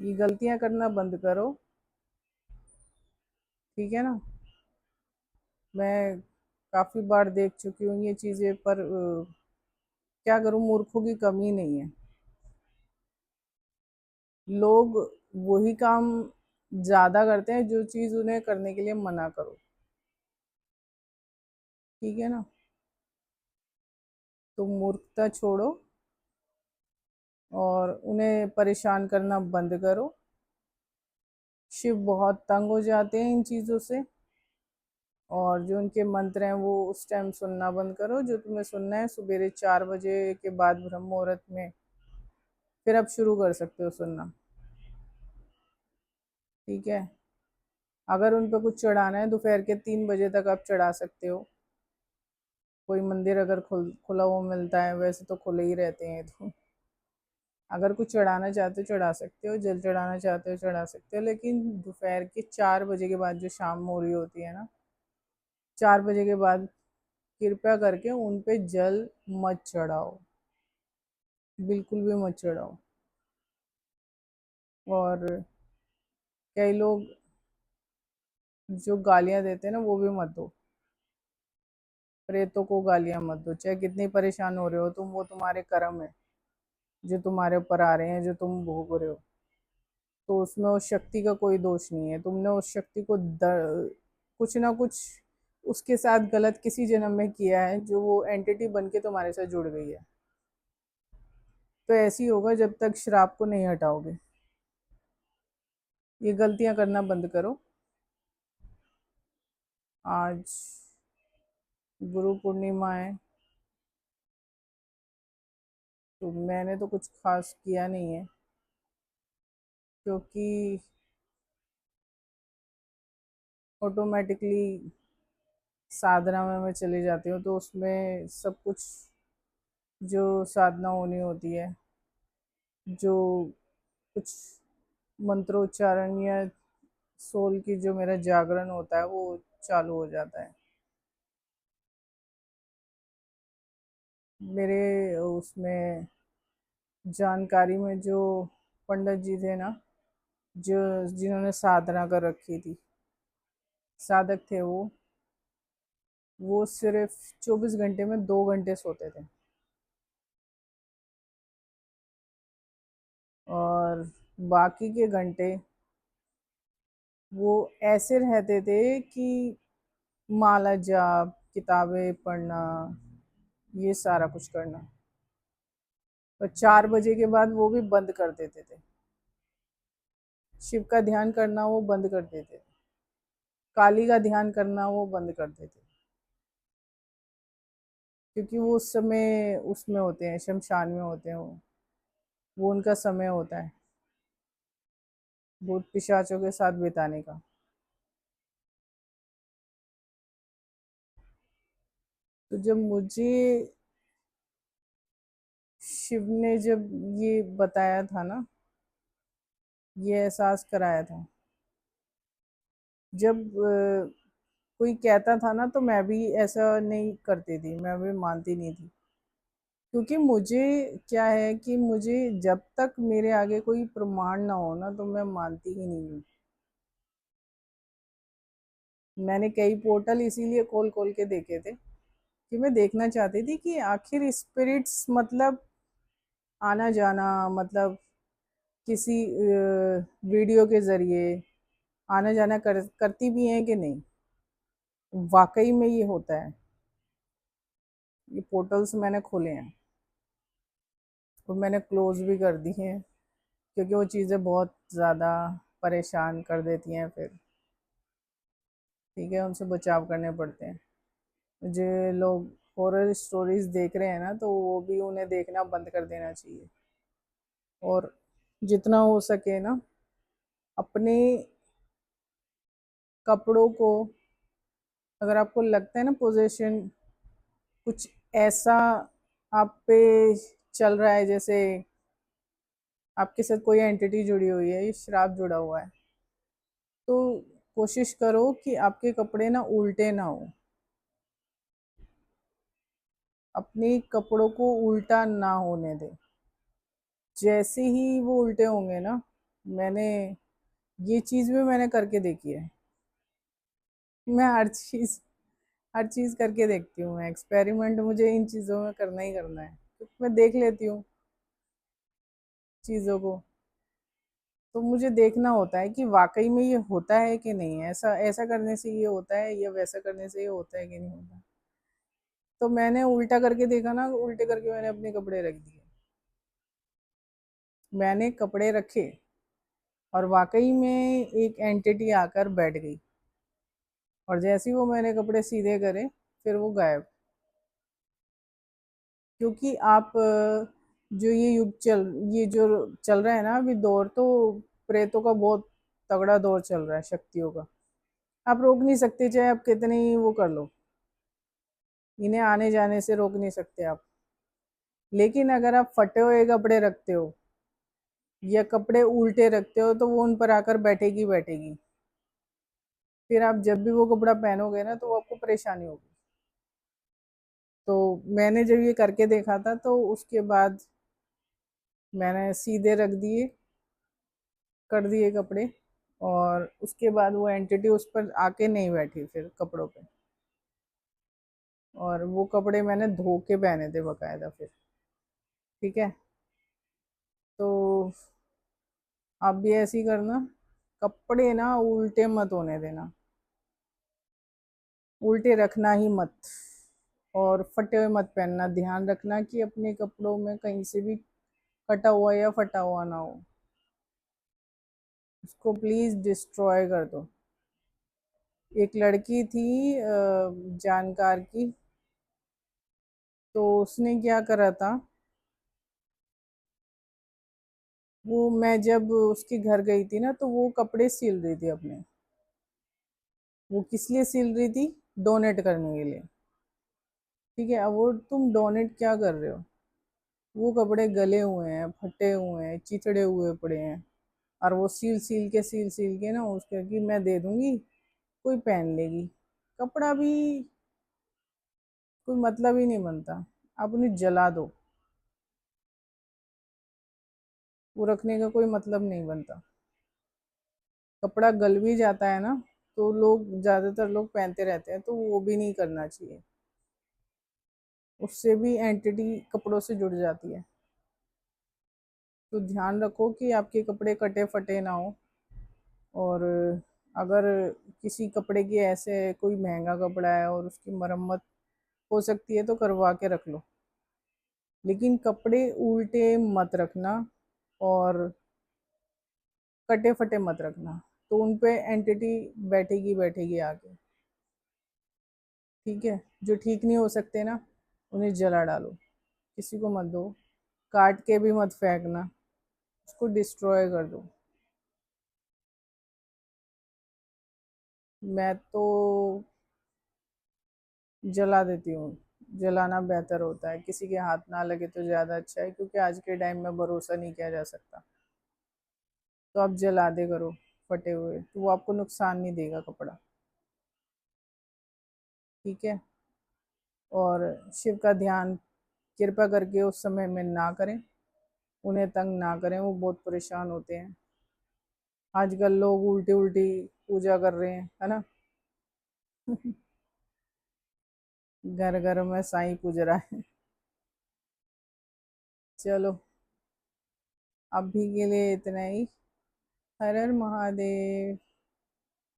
ये गलतियां करना बंद करो। ठीक है ना। मैं काफ़ी बार देख चुकी हूँ ये चीज़ें, पर क्या करूँ, मूर्खों की कमी नहीं है। लोग वही काम ज़्यादा करते हैं जो चीज़ उन्हें करने के लिए मना करो। ठीक है ना। तो मूर्खता छोड़ो और उन्हें परेशान करना बंद करो। शिव बहुत तंग हो जाते हैं इन चीज़ों से। और जो उनके मंत्र हैं वो उस टाइम सुनना बंद करो जो तुम्हें सुनना है, सवेरे 4 बजे के बाद ब्रह्म मुहूर्त में। फिर अब शुरू कर सकते हो सुनना। ठीक है। अगर उन पर कुछ चढ़ाना है दोपहर के 3 बजे तक आप चढ़ा सकते हो। कोई मंदिर अगर खुला हुआ मिलता है, वैसे तो खुले ही रहते हैं तो अगर कुछ चढ़ाना चाहते हो चढ़ा सकते हो, जल चढ़ाना चाहते हो चढ़ा सकते हो, लेकिन दोपहर के 4 बजे के बाद जो शाम हो रही होती है ना, 4 बजे के बाद कृपया करके उन पे जल मत चढ़ाओ। बिल्कुल भी मत चढ़ाओ। और कई लोग जो गालियां देते हैं ना, वो भी मत दो। प्रेतों को गालियां मत दो, चाहे कितनी परेशान हो रहे हो तुम, वो तुम्हारे कर्म है जो तुम्हारे ऊपर आ रहे हैं, जो तुम भोग रहे हो। तो उसमें उस शक्ति का कोई दोष नहीं है। तुमने उस शक्ति को कुछ ना कुछ उसके साथ गलत किसी जन्म में किया है, जो वो एंटिटी बन के तुम्हारे साथ जुड़ गई है। तो ऐसे ही होगा जब तक श्राप को नहीं हटाओगे। ये गलतियां करना बंद करो। आज गुरु पूर्णिमा है, तो मैंने तो कुछ खास किया नहीं है, क्योंकि ऑटोमेटिकली साधना में मैं चली जाती हूँ, तो उसमें सब कुछ जो साधना होनी होती है, जो कुछ मंत्रोच्चारण या सोल की जो मेरा जागरण होता है वो चालू हो जाता है। मेरे उसमें जानकारी में जो पंडित जी थे ना, जो जिन्होंने साधना कर रखी थी, साधक थे वो सिर्फ 24 घंटे में 2 घंटे सोते थे। और बाकी के घंटे वो ऐसे रहते थे कि माला जाप, किताबें पढ़ना, ये सारा कुछ करना। और 4 बजे के बाद वो भी बंद कर देते थे। शिव का ध्यान करना वो बंद कर देते थे। काली का ध्यान करना वो बंद कर देते थे। क्योंकि वो उस समय उसमें होते हैं, शमशान में होते हैं वो उनका समय होता है भूत पिशाचों के साथ बिताने का। तो जब मुझे शिव ने जब ये बताया था ना, ये एहसास कराया था, जब कोई कहता था ना, तो मैं भी ऐसा नहीं करती थी, मैं भी मानती नहीं थी। क्योंकि मुझे क्या है कि मुझे जब तक मेरे आगे कोई प्रमाण ना हो ना, तो मैं मानती ही नहीं हूँ। मैंने कई पोर्टल इसीलिए खोल खोल के देखे थे कि मैं देखना चाहती थी कि आखिर स्पिरिट्स मतलब आना जाना, मतलब किसी वीडियो के जरिए आना जाना करती भी हैं कि नहीं, वाकई में ये होता है। ये पोर्टल्स मैंने खोले हैं और मैंने क्लोज भी कर दी हैं, क्योंकि वो चीज़ें बहुत ज़्यादा परेशान कर देती हैं फिर। ठीक है, उनसे बचाव करने पड़ते हैं। जो लोग हॉरर स्टोरीज देख रहे हैं ना, तो वो भी उन्हें देखना बंद कर देना चाहिए। और जितना हो सके ना, अपने कपड़ों को, अगर आपको लगता है ना पोजेशन कुछ ऐसा आप पे चल रहा है, जैसे आपके साथ कोई एंटिटी जुड़ी हुई है, ये श्राप जुड़ा हुआ है, तो कोशिश करो कि आपके कपड़े ना उल्टे ना हो। अपने कपड़ों को उल्टा ना होने दे। जैसे ही वो उल्टे होंगे ना, मैंने ये चीज़ भी मैंने करके देखी है। मैं हर चीज़ करके देखती हूँ। मैं एक्सपेरिमेंट मुझे इन चीज़ों में करना ही करना है, क्योंकि मैं देख लेती हूँ चीज़ों को। तो मुझे देखना होता है कि वाकई में ये होता है कि नहीं है, ऐसा ऐसा करने से ये होता है या वैसा करने से ये होता है कि नहीं होता। तो मैंने उल्टा करके देखा ना, उल्टे करके मैंने अपने कपड़े रख दिए। मैंने कपड़े रखे और वाकई में एक एंटिटी आकर बैठ गई, और जैसे ही वो मैंने कपड़े सीधे करे, फिर वो गायब। क्योंकि आप जो ये जो चल रहा है ना अभी दौर, तो प्रेतों का बहुत तगड़ा दौर चल रहा है, शक्तियों का। आप रोक नहीं सकते, चाहे आप कितने ही वो कर लो, इन्हें आने जाने से रोक नहीं सकते आप। लेकिन अगर आप फटे हुए कपड़े रखते हो या कपड़े उल्टे रखते हो, तो वो उन पर आकर बैठेगी बैठेगी। फिर आप जब भी वो कपड़ा पहनोगे ना, तो वो आपको परेशानी होगी। तो मैंने जब ये करके देखा था, तो उसके बाद मैंने सीधे रख दिए, कर दिए कपड़े। और उसके बाद वो एंटिटी उस पर आके नहीं बैठी फिर कपड़ों पे। और वो कपड़े मैंने धो के पहने थे बकायदा फिर। ठीक है। तो आप भी ऐसे ही करना, कपड़े ना उल्टे मत होने देना, उल्टे रखना ही मत। और फटे हुए मत पहनना, ध्यान रखना कि अपने कपड़ों में कहीं से भी कटा हुआ या फटा हुआ ना हो। उसको प्लीज डिस्ट्रॉय कर दो। एक लड़की थी जानकार की, तो उसने क्या करा था, वो मैं जब उसके घर गई थी ना, तो वो कपड़े सिल रही थी अपने। वो किस लिए सिल रही थी? डोनेट करने के लिए। ठीक है, अब वो तुम डोनेट क्या कर रहे हो? वो कपड़े गले हुए हैं, फटे हुए हैं, चिथड़े हुए पड़े हैं, और वो सील सील के ना उसके कि मैं दे दूंगी, कोई पहन लेगी। कपड़ा भी कोई मतलब ही नहीं बनता। आप उन्हें जला दो, वो रखने का कोई मतलब नहीं बनता। कपड़ा गल भी जाता है ना, तो लोग ज्यादातर लोग पहनते रहते हैं, तो वो भी नहीं करना चाहिए। उससे भी एंटिटी कपड़ों से जुड़ जाती है। तो ध्यान रखो कि आपके कपड़े कटे फटे ना हो। और अगर किसी कपड़े की ऐसे कोई महंगा कपड़ा है और उसकी मरम्मत हो सकती है, तो करवा के रख लो। लेकिन कपड़े उल्टे मत रखना, और कटे फटे मत रखना। तो उन पे एंटिटी बैठेगी बैठेगी आके। ठीक है। जो ठीक नहीं हो सकते ना, उन्हें जला डालो, किसी को मत दो, काट के भी मत फेंकना, उसको डिस्ट्रॉय कर दो। मैं तो जला देती हूँ। जलाना बेहतर होता है, किसी के हाथ ना लगे तो ज़्यादा अच्छा है, क्योंकि आज के टाइम में भरोसा नहीं किया जा सकता। तो आप जला दे करो, फटे हुए तो वो आपको नुकसान नहीं देगा कपड़ा। ठीक है। और शिव का ध्यान कृपा करके उस समय में ना करें, उन्हें तंग ना करें, वो बहुत परेशान होते हैं। आजकल लोग उल्टी उल्टी पूजा कर रहे हैं, है ना। घर घर में साईं पूज रहा है। चलो, अभी के लिए इतना ही। हर हर महादेव।